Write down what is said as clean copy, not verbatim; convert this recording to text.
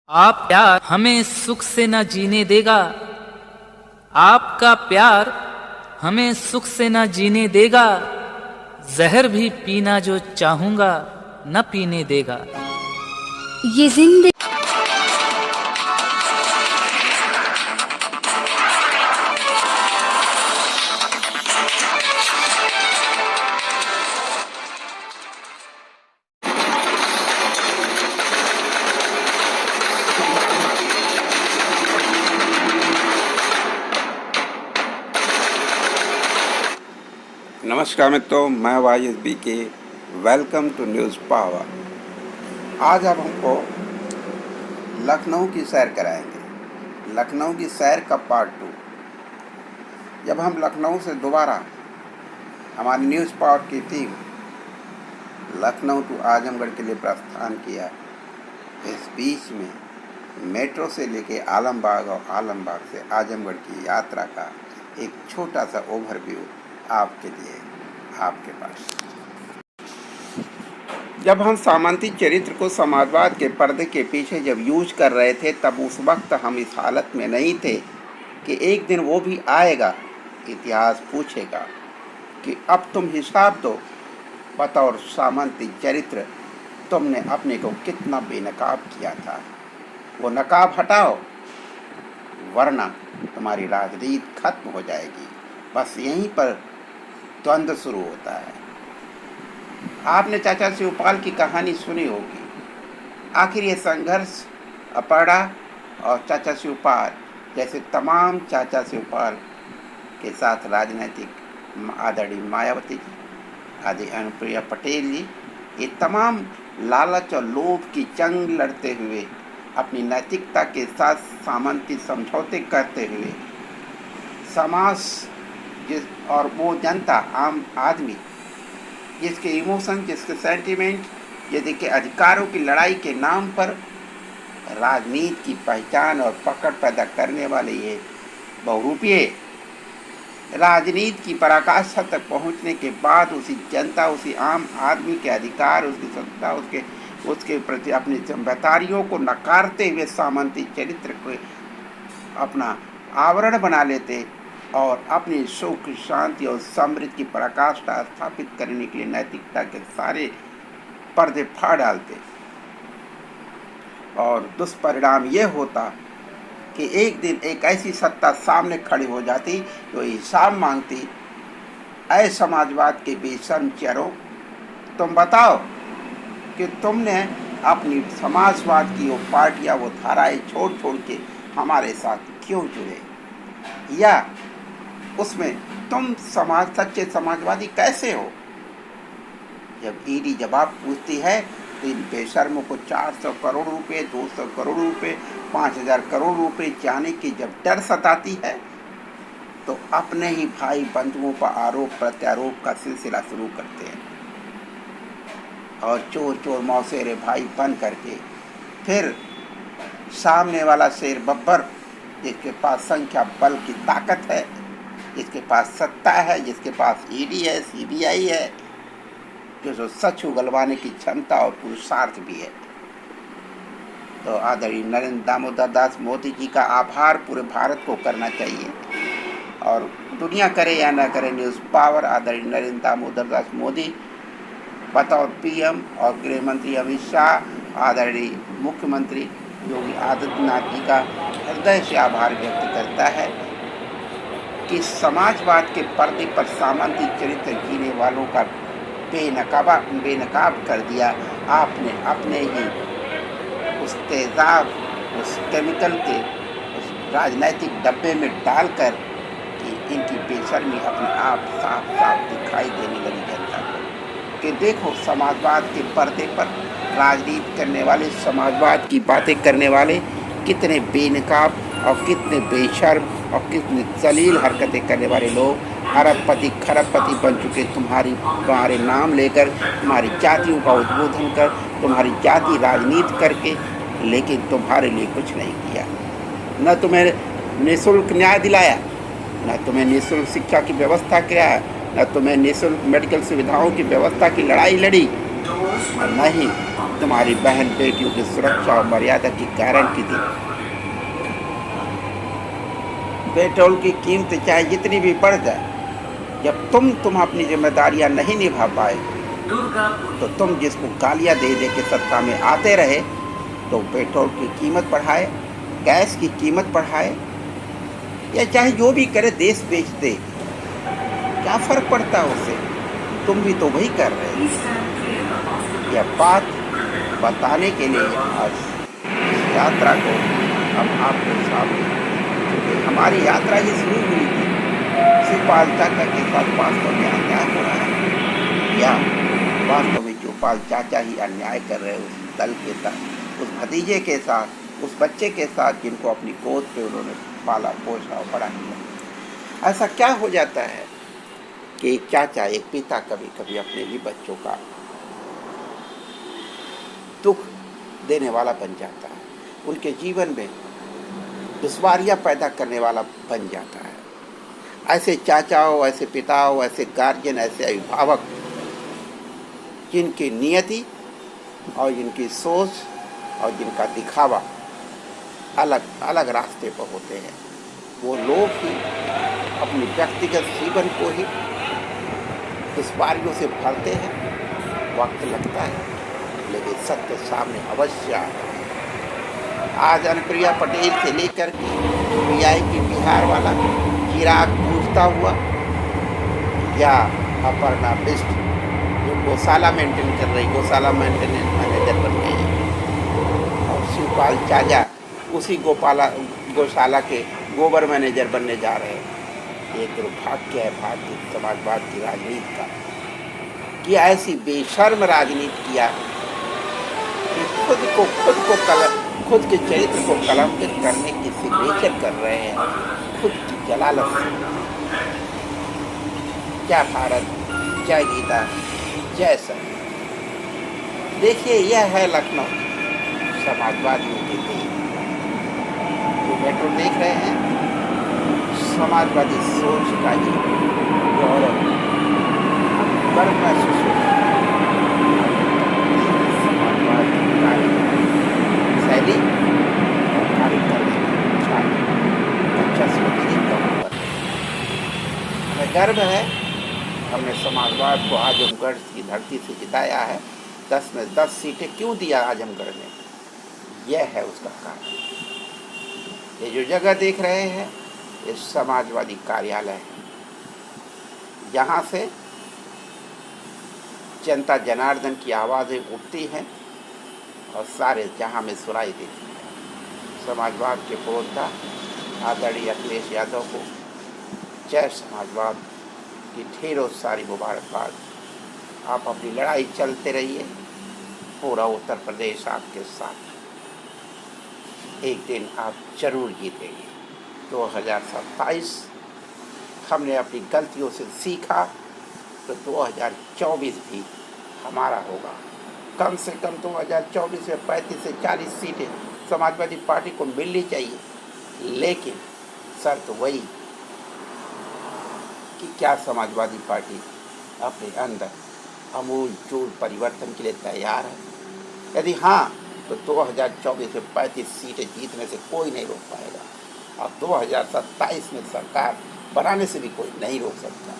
आप प्यार हमें सुख से न जीने देगा। आपका प्यार हमें सुख से न जीने देगा। जहर भी पीना जो चाहूंगा न पीने देगा। ये जिंदगी नमस्कार मित्रों, मैं वाइस बी के। Welcome to news power. आज हम हमको लखनऊ की सैर कराएंगे। लखनऊ की सैर का पार्ट 2। जब हम लखनऊ से दोबारा हमारी न्यूज़ पावर की टीम लखनऊ टू आजमगढ़ के लिए प्रस्थान किया, इस बीच में मेट्रो से लेके आलमबाग और आलमबाग से आजमगढ़ की यात्रा का एक छोटा सा ओवरव्यू आपके लिए, आपके पास। जब हम सामंती चरित्र को समाजवाद के पर्दे के पीछे जब यूज कर रहे थे, तब उस वक्त हम इस हालत में नहीं थे कि एक दिन वो भी आएगा, इतिहास पूछेगा कि अब तुम हिसाब दो, बतौर सामंती चरित्र तुमने अपने को कितना बेनकाब किया था। वो नकाब हटाओ, वरना तुम्हारी राजनीति खत्म हो जाएगी। बस यहीं पर द्वंद्व शुरू होता है। आपने चाचा शिवपाल की कहानी सुनी होगी। आखिर ये संघर्ष अपर्णा और चाचा शिवपाल जैसे तमाम चाचा शिवपाल के साथ राजनीतिक आदरणीय मायावती जी, आदि अनुप्रिया पटेल जी, ये तमाम लालच और लोभ की जंग लड़ते हुए, अपनी नैतिकता के साथ सामंती समझौते करते हुए समाज और वो जनता, आम आदमी जिसके इमोशन, जिसके सेंटिमेंट, यदि के अधिकारों की लड़ाई के नाम पर राजनीति की पहचान और पकड़ पैदा करने वाले ये बहुरूपीय राजनीति की पराकाष्ठा तक पहुंचने के बाद उसी जनता, उसी आम आदमी के अधिकार, उसकी सत्ता, उसके प्रति अपनी जिम्मेदारियों को नकारते हुए सामंती चरित्र को अपना आवरण बना लेते और अपनी सुख, शांति और समृद्धि की पराकाष्ठा स्थापित करने के लिए नैतिकता के सारे पर्दे फाड़ डालते। और दुष्परिणाम ये होता कि एक दिन एक ऐसी सत्ता सामने खड़ी हो जाती जो हिसाब मांगती, ऐ समाजवाद के बेशर्म चेहरों, तुम बताओ कि तुमने अपनी समाजवाद की वो पार्टियाँ, वो धाराएं छोड़ के हमारे साथ क्यों जुड़े, या उसमें तुम सच्चे समाजवादी कैसे हो। जब ईडी जवाब पूछती है तो इन बेशर्मों को 400 करोड़ रुपए, 200 करोड़ रुपए, 5000 करोड़ रुपए जाने की जब डर सताती है, तो अपने ही भाई बंधुओं पर आरोप प्रत्यारोप का सिलसिला शुरू करते हैं और चोर चोर मौसेरे भाई बन करके फिर सामने वाला शेर बब्बर, जिसके पास संख्या बल की ताकत है, जिसके पास सत्ता है, जिसके पास ईडी है, सीबीआई है, जो सच उगलवाने की क्षमता और पुरुषार्थ भी है। तो आदरणीय नरेंद्र दामोदर दास मोदी जी का आभार पूरे भारत को करना चाहिए, और दुनिया करे या ना करे, न्यूज़ पावर आदरणीय नरेंद्र दामोदर दास मोदी बतौर पीएम और गृह मंत्री अमित शाह, आदरणीय मुख्यमंत्री योगी आदित्यनाथ जी का हृदय से आभार व्यक्त करता है कि समाजवाद के पर्दे पर सामंती चरित्र जीने वालों का बेनकाब कर दिया। आपने अपने ही उस तेजाब, उस केमिकल के उस राजनैतिक डब्बे में डालकर कि इनकी बेशर्मी अपने आप साफ साफ दिखाई देने लगी जनता को कि देखो, समाजवाद के पर्दे पर राजनीति करने वाले, समाजवाद की बातें करने वाले कितने बेनकाब और कितने बेशर्म और कितने जलील हरकतें करने वाले लोग, अरबपति खरबपति बन चुके, तुम्हारे नाम लेकर, तुम्हारी जातियों का उद्बोधन कर, तुम्हारी जाति राजनीति करके, लेकिन तुम्हारे लिए कुछ नहीं किया। न तुम्हें निःशुल्क न्याय दिलाया, न तुम्हें निःशुल्क शिक्षा की व्यवस्था किया, न तुम्हें निःशुल्क मेडिकल सुविधाओं की व्यवस्था की लड़ाई लड़ी, और न ही तुम्हारी बहन बेटियों की सुरक्षा और मर्यादा की गारंटी दी। पेट्रोल की कीमत चाहे जितनी भी बढ़ जाए, जब तुम अपनी जिम्मेदारियां नहीं निभा पाए तो तुम जिसको गालियां दे दे के सत्ता में आते रहे, तो पेट्रोल की कीमत बढ़ाए, गैस की कीमत बढ़ाए, या चाहे जो भी करे, देश बेच दे, क्या फर्क पड़ता है उससे? तुम भी तो वही कर रहे हो। यह बात बताने के लिए आज इस यात्रा को हम आपके सामने, क्योंकि हमारी यात्रा ये शुरू हुई थी शिवपाल चाचा के साथ वास्तव में अन्याय हो रहा है, या वास्तव में शिवपाल चाचा ही अन्याय कर रहे हैं उस दल के साथ, उस भतीजे के साथ, उस बच्चे के साथ जिनको अपनी गोद पे उन्होंने पाला पोसा और बड़ा किया। ऐसा क्या हो जाता है कि एक चाचा, एक पिता कभी कभी अपने ही बच्चों का दुख देने वाला बन जाता है, उनके जीवन में दुश्वारियां पैदा करने वाला बन जाता है। ऐसे चाचा हो, ऐसे पिता हो, ऐसे गार्जियन, ऐसे अभिभावक जिनकी नियति और जिनकी सोच और जिनका दिखावा अलग अलग रास्ते पर होते हैं, वो लोग ही अपनी व्यक्तिगत जीवन को ही दुश्वारियों से भरते हैं। वक्त लगता है, लेकिन सत्य सामने अवश्य आता है। आज अनुप्रिया पटेल से लेकर के वीआईपी बिहार वाला चिराग पूछता हुआ, या अपर्णा बिष्ट जो गौशाला मेंटेन कर रही, गौशाला मेंटेनेंस मैनेजर बन गई है, और शिवपाल चाचा उसी गौशाला के गोबर मैनेजर बनने जा रहे हैं। ये दुर्भाग्य है भारतीय समाजवाद की राजनीति का, कि ऐसी बेशर्म राजनीति किया कि खुद के चरित्र को कलंकित करने की सिग्नेचर कर रहे हैं, खुद की जलालत से। जय भारत, जय गीता, जय सर। देखिए, यह है लखनऊ समाजवादियों की देन। जो मेट्रो देख रहे हैं, समाजवादी सोच का ही गौरव, गर्व महसूस होता है। समाजवाद शैली और कार्य करने की अच्छा सोचने का ऊपर हमें गर्व है। हमने समाजवाद को आजमगढ़ की धरती से जिताया है। 10 में 10 सीटें क्यों दिया आजमगढ़ ने? यह है उसका कारण। ये जो जगह देख रहे हैं, ये समाजवादी कार्यालय है, यहाँ से जनता जनार्दन की आवाज़ें उठती हैं और सारे जहाँ में सुनाई देती है। समाजवाद के प्रवक्ता आदरणीय अखिलेश यादव को जय समाजवाद की ढेरों सारी मुबारकबाद। आप अपनी लड़ाई चलते रहिए, पूरा उत्तर प्रदेश आपके साथ। एक दिन आप जरूर जीतेंगे। 2027 हमने अपनी गलतियों से सीखा, तो 2024 भी हमारा होगा। कम से कम 2024 में 35 से 40 सीटें समाजवादी पार्टी को मिलनी चाहिए, लेकिन शर्त वही कि क्या समाजवादी पार्टी अपने अंदर अमूल चूल परिवर्तन के लिए तैयार है। यदि हाँ, तो 2024 में 35 सीटें जीतने से कोई नहीं रोक पाएगा, और 2027 में सरकार बनाने से भी कोई नहीं रोक सकता।